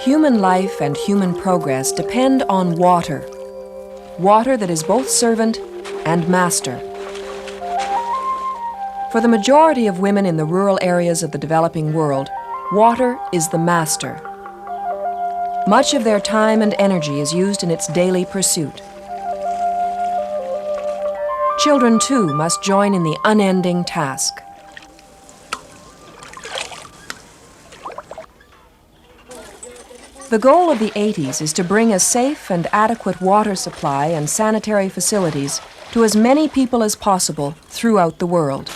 Human life and human progress depend on water. Water that is both servant and master. For the majority of women in the rural areas of the developing world, water is the master. Much of their time and energy is used in its daily pursuit. Children, too, must join in the unending task. The goal of the 80s is to bring a safe and adequate water supply and sanitary facilities to as many people as possible throughout the world.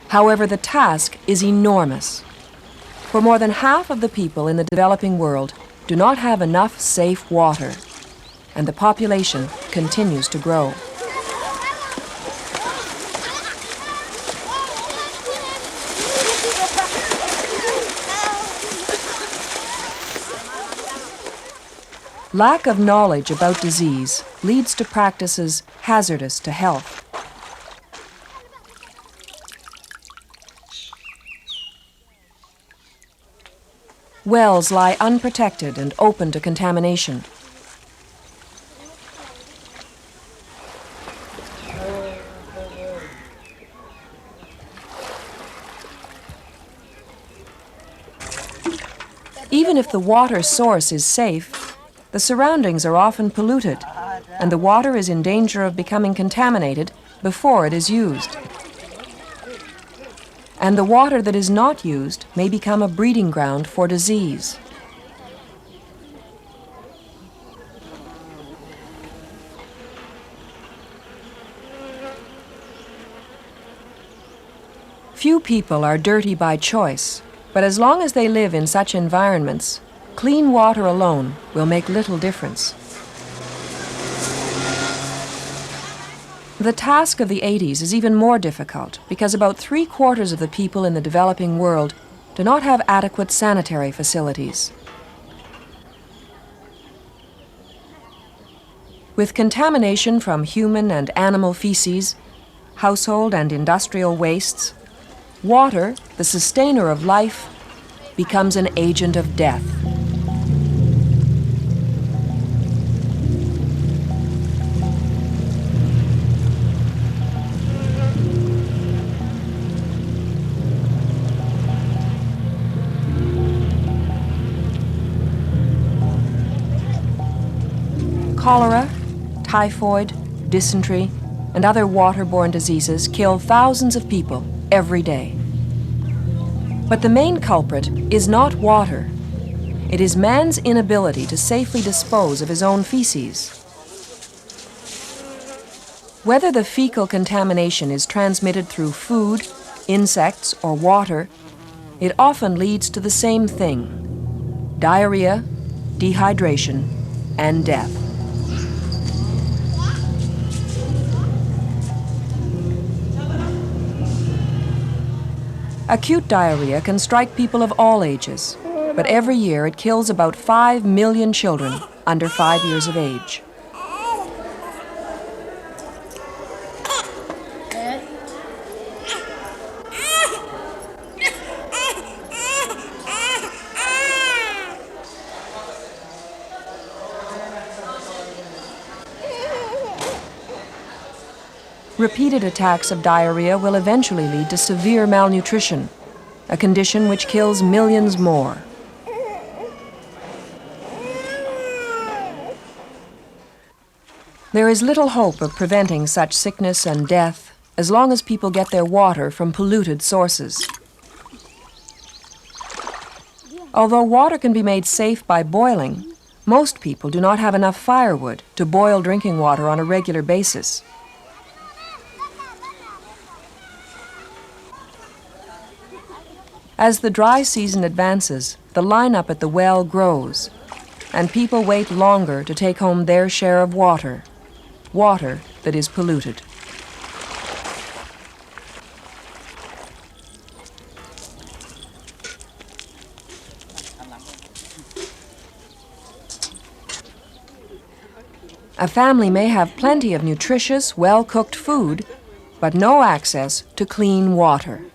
However, the task is enormous. For more than half of the people in the developing world do not have enough safe water, and the population continues to grow. Lack of knowledge about disease leads to practices hazardous to health. Wells lie unprotected and open to contamination. Even if the water source is safe, the surroundings are often polluted, and the water is in danger of becoming contaminated before it is used. And the water that is not used may become a breeding ground for disease. Few people are dirty by choice, but as long as they live in such environments, clean water alone will make little difference. The task of the 80s is even more difficult because about 3/4 of the people in the developing world do not have adequate sanitary facilities. With contamination from human and animal feces, household and industrial wastes, water, the sustainer of life, becomes an agent of death. Cholera, typhoid, dysentery, and other waterborne diseases kill thousands of people every day. But the main culprit is not water. It is man's inability to safely dispose of his own feces. Whether the fecal contamination is transmitted through food, insects, or water, it often leads to the same thing: diarrhea, dehydration, and death. Acute diarrhea can strike people of all ages, but every year it kills about 5 million children under 5 years of age. Repeated attacks of diarrhea will eventually lead to severe malnutrition, a condition which kills millions more. There is little hope of preventing such sickness and death as long as people get their water from polluted sources. Although water can be made safe by boiling, most people do not have enough firewood to boil drinking water on a regular basis. As the dry season advances, the lineup at the well grows, and people wait longer to take home their share of water, water that is polluted. A family may have plenty of nutritious, well-cooked food, but no access to clean water.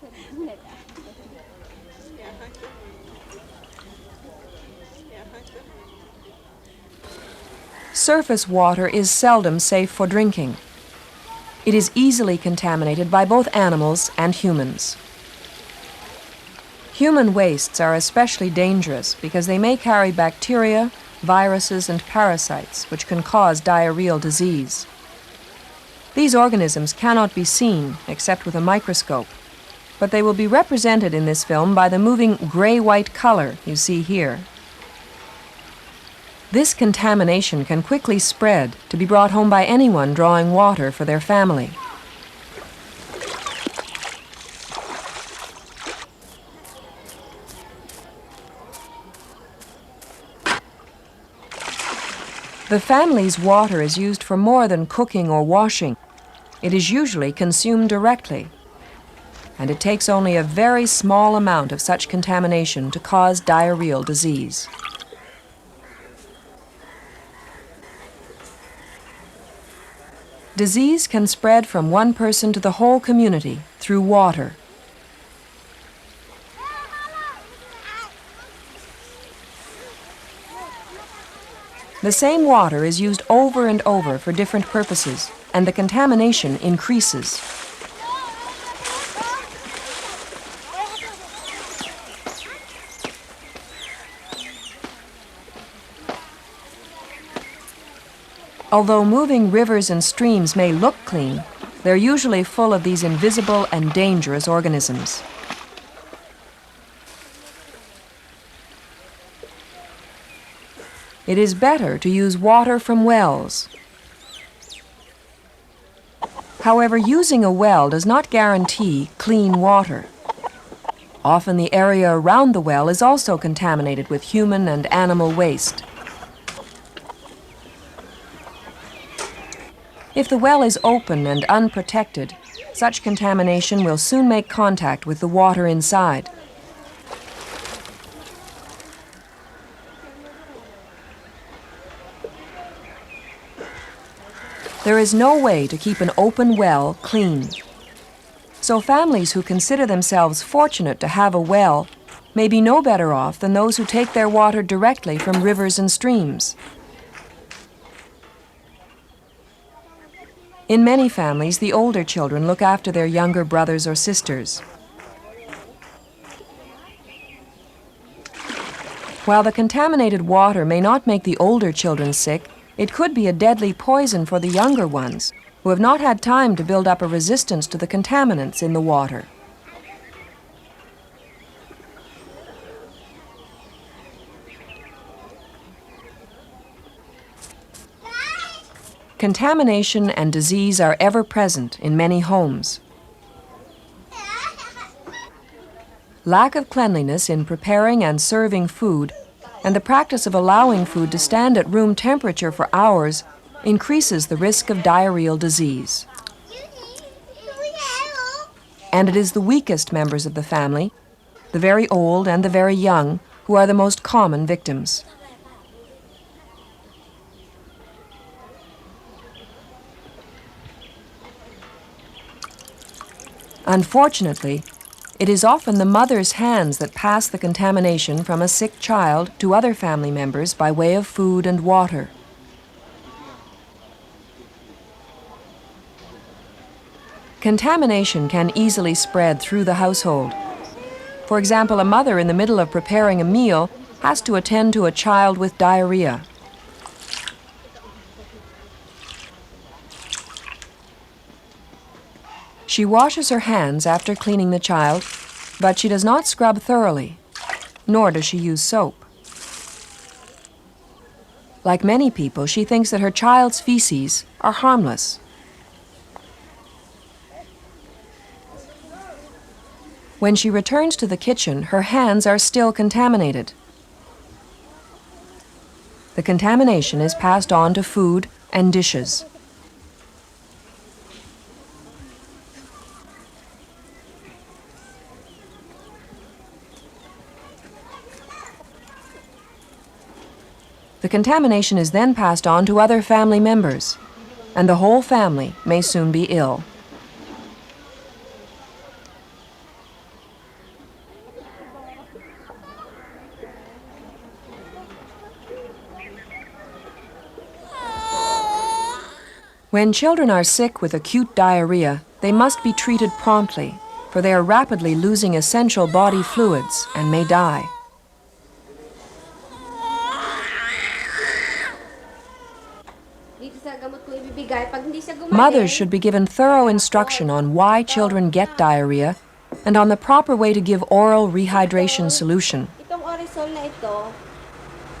Surface water is seldom safe for drinking. It is easily contaminated by both animals and humans. Human wastes are especially dangerous because they may carry bacteria, viruses, and parasites which can cause diarrheal disease. These organisms cannot be seen except with a microscope, but they will be represented in this film by the moving gray-white color you see here. This contamination can quickly spread to be brought home by anyone drawing water for their family. The family's water is used for more than cooking or washing. It is usually consumed directly, and it takes only a very small amount of such contamination to cause diarrheal disease. Disease can spread from one person to the whole community through water. The same water is used over and over for different purposes, and the contamination increases. Although moving rivers and streams may look clean, they're usually full of these invisible and dangerous organisms. It is better to use water from wells. However, using a well does not guarantee clean water. Often the area around the well is also contaminated with human and animal waste. If the well is open and unprotected, such contamination will soon make contact with the water inside. There is no way to keep an open well clean. So families who consider themselves fortunate to have a well may be no better off than those who take their water directly from rivers and streams. In many families, the older children look after their younger brothers or sisters. While the contaminated water may not make the older children sick, it could be a deadly poison for the younger ones, who have not had time to build up a resistance to the contaminants in the water. Contamination and disease are ever present in many homes. Lack of cleanliness in preparing and serving food, and the practice of allowing food to stand at room temperature for hours, increases the risk of diarrheal disease. And it is the weakest members of the family, the very old and the very young, who are the most common victims. Unfortunately, it is often the mother's hands that pass the contamination from a sick child to other family members by way of food and water. Contamination can easily spread through the household. For example, a mother in the middle of preparing a meal has to attend to a child with diarrhea. She washes her hands after cleaning the child, but she does not scrub thoroughly, nor does she use soap. Like many people, she thinks that her child's feces are harmless. When she returns to the kitchen, her hands are still contaminated. The contamination is passed on to food and dishes. The The contamination is then passed on to other family members, and the whole family may soon be ill. When children are sick with acute diarrhea, they must be treated promptly, for they are rapidly losing essential body fluids and may die. Mothers should be given thorough instruction on why children get diarrhea and on the proper way to give oral rehydration solution. Itong orisol na ito,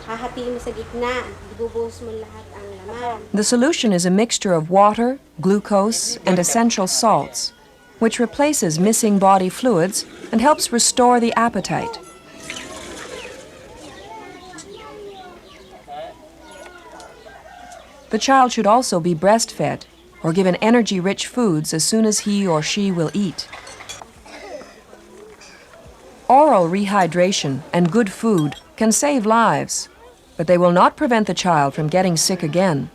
hahatiin mo sa gitna, ibubuhos mo lahat ang laman. The solution is a mixture of water, glucose, and essential salts, which replaces missing body fluids and helps restore the appetite. The child should also be breastfed or given energy-rich foods as soon as he or she will eat. Oral rehydration and good food can save lives, but they will not prevent the child from getting sick again.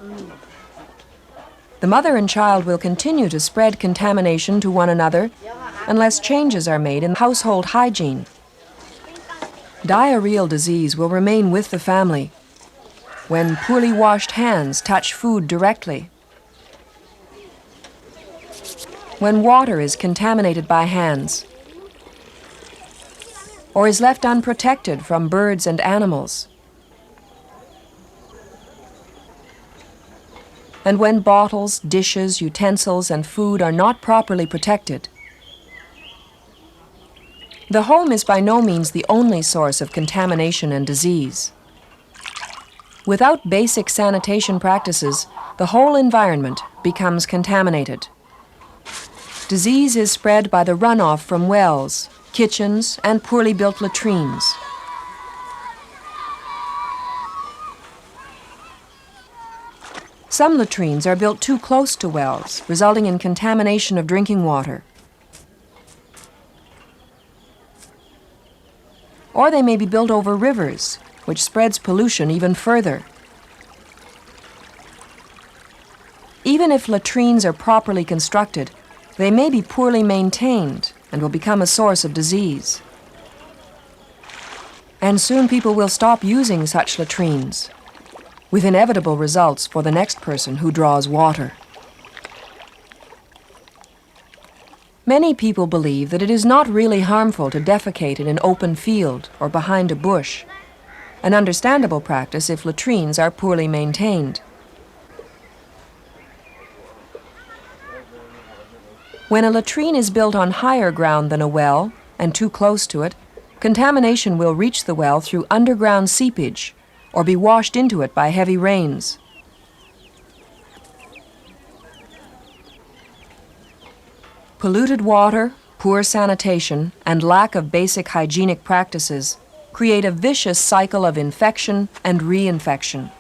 The mother and child will continue to spread contamination to one another unless changes are made in household hygiene. Diarrheal disease will remain with the family when poorly washed hands touch food directly, when water is contaminated by hands, or is left unprotected from birds and animals, and when bottles, dishes, utensils, and food are not properly protected. The home is by no means the only source of contamination and disease. Without basic sanitation practices, the whole environment becomes contaminated. Disease is spread by the runoff from wells, kitchens, and poorly built latrines. Some latrines are built too close to wells, resulting in contamination of drinking water. Or they may be built over rivers, which spreads pollution even further. Even if latrines are properly constructed, they may be poorly maintained and will become a source of disease. And soon people will stop using such latrines, with inevitable results for the next person who draws water. Many people believe that it is not really harmful to defecate in an open field or behind a bush, an understandable practice if latrines are poorly maintained. When a latrine is built on higher ground than a well and too close to it, contamination will reach the well through underground seepage or be washed into it by heavy rains. Polluted water, poor sanitation, and lack of basic hygienic practices create a vicious cycle of infection and reinfection.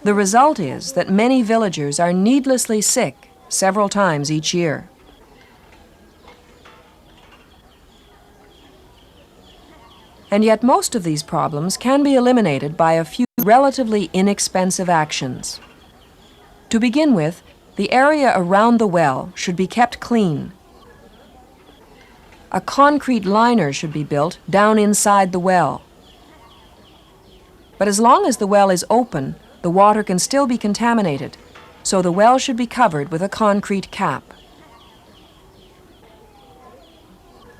The result is that many villagers are needlessly sick several times each year. And yet most of these problems can be eliminated by a few relatively inexpensive actions. To begin with, the area around the well should be kept clean. A concrete liner should be built down inside the well. But as long as the well is open, the water can still be contaminated, so the well should be covered with a concrete cap.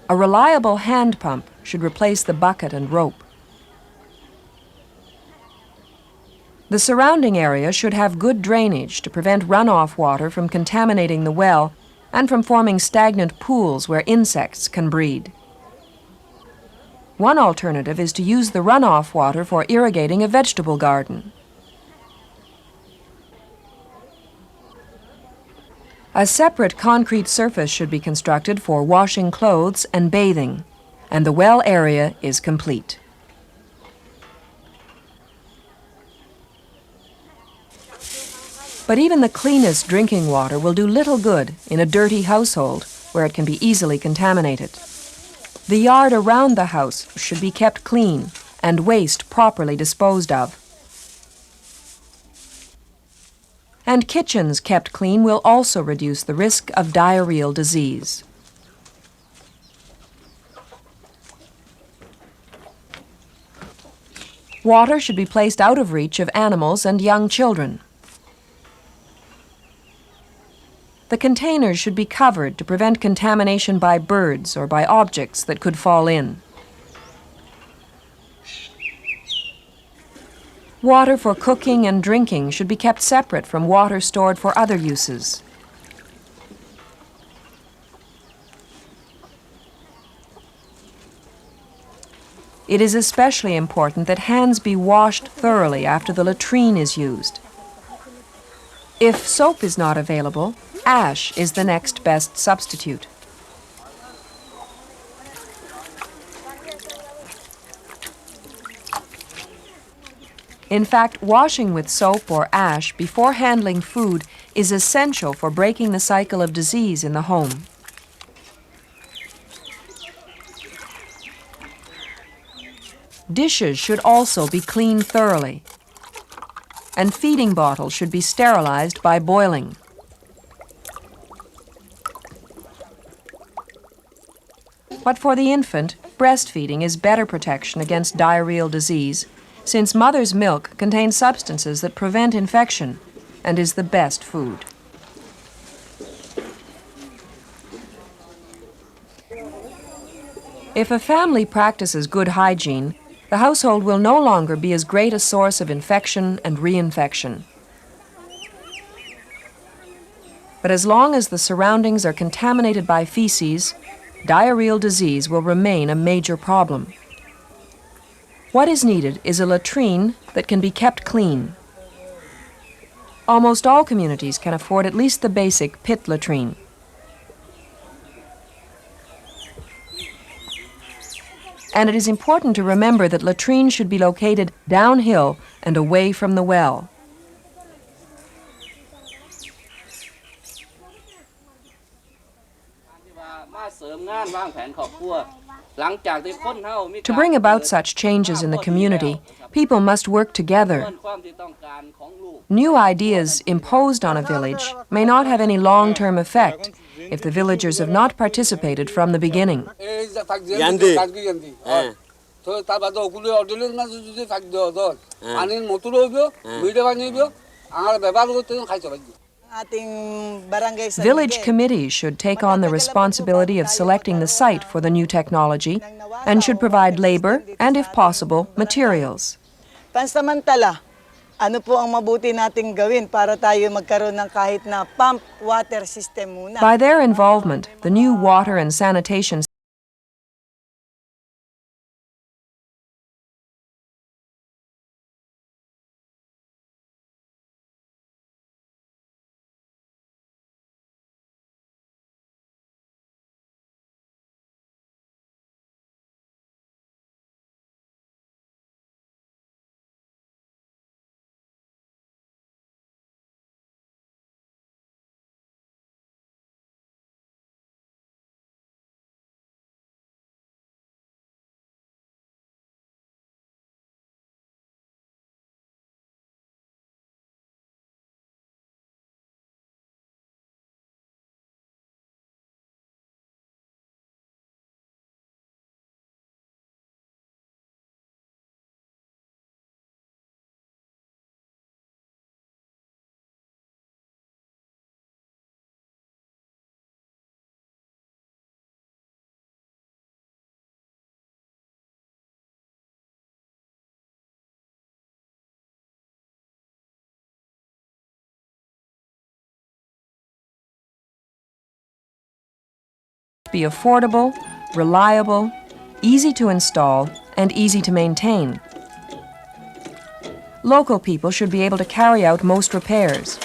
A reliable hand pump should replace the bucket and rope. The surrounding area should have good drainage to prevent runoff water from contaminating the well and from forming stagnant pools where insects can breed. One alternative is to use the runoff water for irrigating a vegetable garden. A separate concrete surface should be constructed for washing clothes and bathing, and the well area is complete. But even the cleanest drinking water will do little good in a dirty household where it can be easily contaminated. The yard around the house should be kept clean and waste properly disposed of. And kitchens kept clean will also reduce the risk of diarrheal disease. Water should be placed out of reach of animals and young children. The containers should be covered to prevent contamination by birds or by objects that could fall in. Water for cooking and drinking should be kept separate from water stored for other uses. It is especially important that hands be washed thoroughly after the latrine is used. If soap is not available, ash is the next best substitute. In fact, washing with soap or ash before handling food is essential for breaking the cycle of disease in the home. Dishes should also be cleaned thoroughly, and feeding bottles should be sterilized by boiling. But for the infant, breastfeeding is better protection against diarrheal disease, since mother's milk contains substances that prevent infection and is the best food. If a family practices good hygiene, the household will no longer be as great a source of infection and reinfection. But as long as the surroundings are contaminated by feces, diarrheal disease will remain a major problem. What is needed is a latrine that can be kept clean. Almost all communities can afford at least the basic pit latrine. And it is important to remember that latrines should be located downhill and away from the well. To bring about such changes in the community, people must work together. New ideas imposed on a village may not have any long-term effect if the villagers have not participated from the beginning. Village committees should take on the responsibility of selecting the site for the new technology and should provide labor and, if possible, materials. Pansamantala, ano po ang mabuti nating gawin para tayo magkaroon ng kahit na pump water system muna? By their involvement, the new water and sanitation be affordable, reliable, easy to install, and easy to maintain. Local people should be able to carry out most repairs.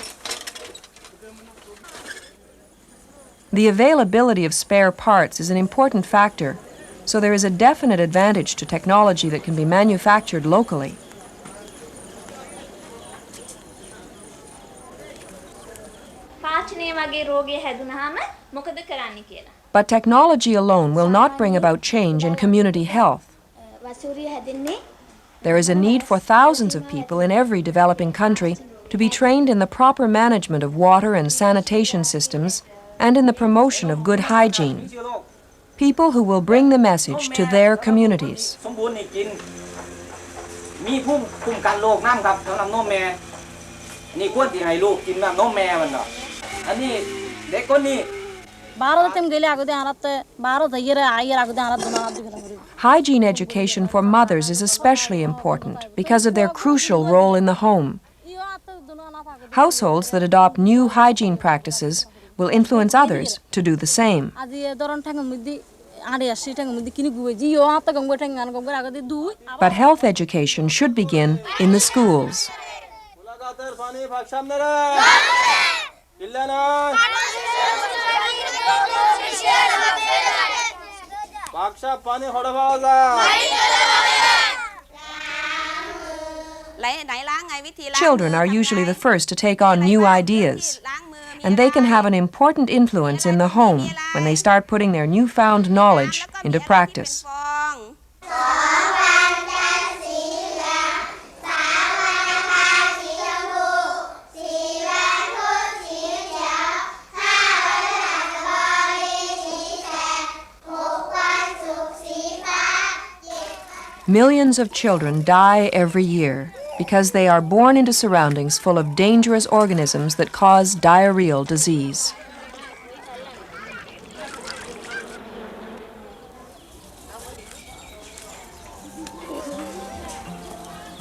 The availability of spare parts is an important factor, so there is a definite advantage to technology that can be manufactured locally. But technology alone will not bring about change in community health. There is a need for thousands of people in every developing country to be trained in the proper management of water and sanitation systems and in the promotion of good hygiene. People who will bring the message to their communities. สมบูรณ์นี่กินมีภูมิคุ้มกันโรคน้ำครับสำหรับนมแม่นี่ควรที่ให้ลูกกินแบบนมแม่มันเนาะอันนี้เด็กคนนี้ Hygiene education for mothers is especially important because of their crucial role in the home. Households that adopt new hygiene practices will influence others to do the same. But health education should begin in the schools. Children are usually the first to take on new ideas, and they can have an important influence in the home when they start putting their newfound knowledge into practice. Millions of children die every year because they are born into surroundings full of dangerous organisms that cause diarrheal disease.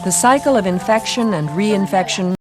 The cycle of infection and reinfection